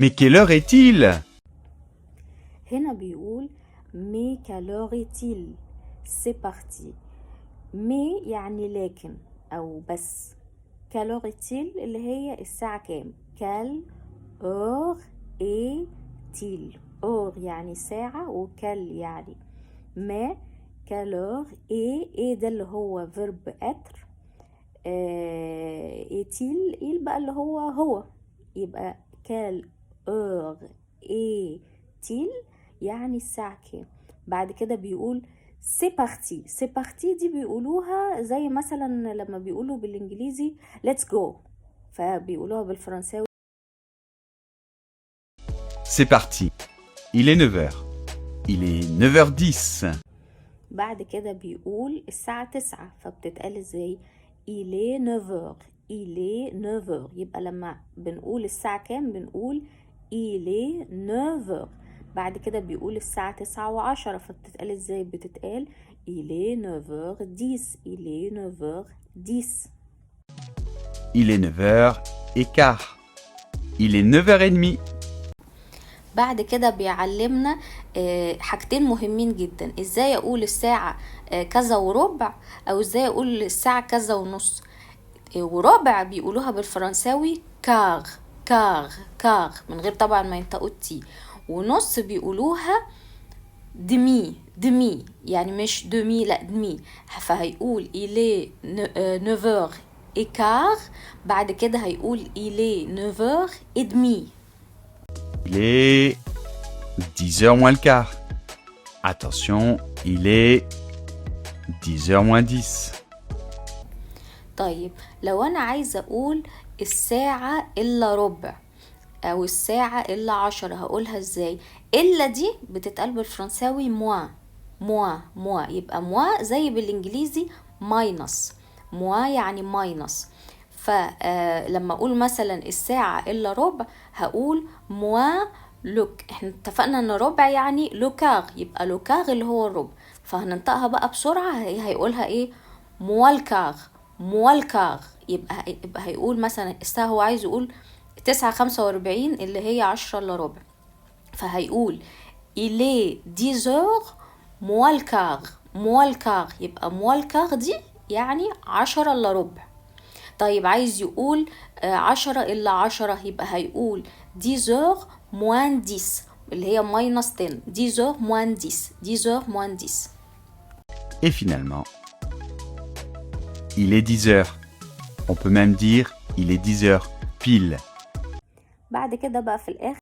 Mais quelle heure est-il? هنا بيقول mais quelle heure est-il. c'est parti. mais يعني لكن أو بس. quelle heure est-il اللي هي الساعة كام. quelle heure est-il. heure يعني ساعة وكل يعني ما. quelle heure est ده اللي هو verb être. est-il il بقى اللي هو يبقى quelle heure est-il يعني الساعة كام. بعد كده بيقول c'est parti. c'est parti دي بيقولوها زي مثلا لما بيقولوا بالانجليزي let's go فبيقولوها بالفرنساوي C'est parti. Il est 9 heures. Il est 9h10. بعد كده بيقول الساعة 9 فبتتقال ازاي. il est 9 heures. il est 9 heures يبقى لما بنقول الساعة كام بنقول il est 9 heures. بعد كده بيقول الساعة 9:10 فبتتقال ازاي. بتتقال il est 9h10. il est 9h10. Il est 9h15. Il est 9h30. بعد كده بيعلمنا حاجتين مهمين جدا. ازاي اقول الساعة كذا وربع او ازاي اقول الساعة كذا ونص. وربع بيقولوها بالفرنساوي كاغ. كاغ من غير طبعا ما ينطقوا التي. ونص بيقولوها دمي يعني مش دمي لا دمي. فهيقول il est 9h15 بعد كده هيقول il est 9h30. Il est 10h moins le quart. Attention, il est 10h moins 10. طيب لو أنا عايزة أقول الساعة إلا ربع أو الساعة إلا 10 هقولها إزاي. إلا دي بتتقال بالفرنساوي موا يبقى موا زي بالإنجليزي ماينس. موا يعني ماينس. فلما أقول مثلا الساعة إلا ربع هقول موا لوك. احنا اتفقنا ان ربع يعني لوكاغ يبقى لوكاغ اللي هو الربع. فهننطقها بقى بسرعة هيقولها ايه موالكاغ. يبقى هيقول مثلا الساعة هو عايز يقول 9:45 اللي هي 10 إلا ربع. فهيقول il est 10h موالكاغ يبقى موالكاغ دي يعني 10 إلا ربع. طيب عايز يقول 10 إلا 10 يبقى هيقول 10h moins 10 اللي هي minus 10. 10h moins 10. Et finalement, il est 10h. On peut même dire il est 10h pile. بعد كده بقى في الآخر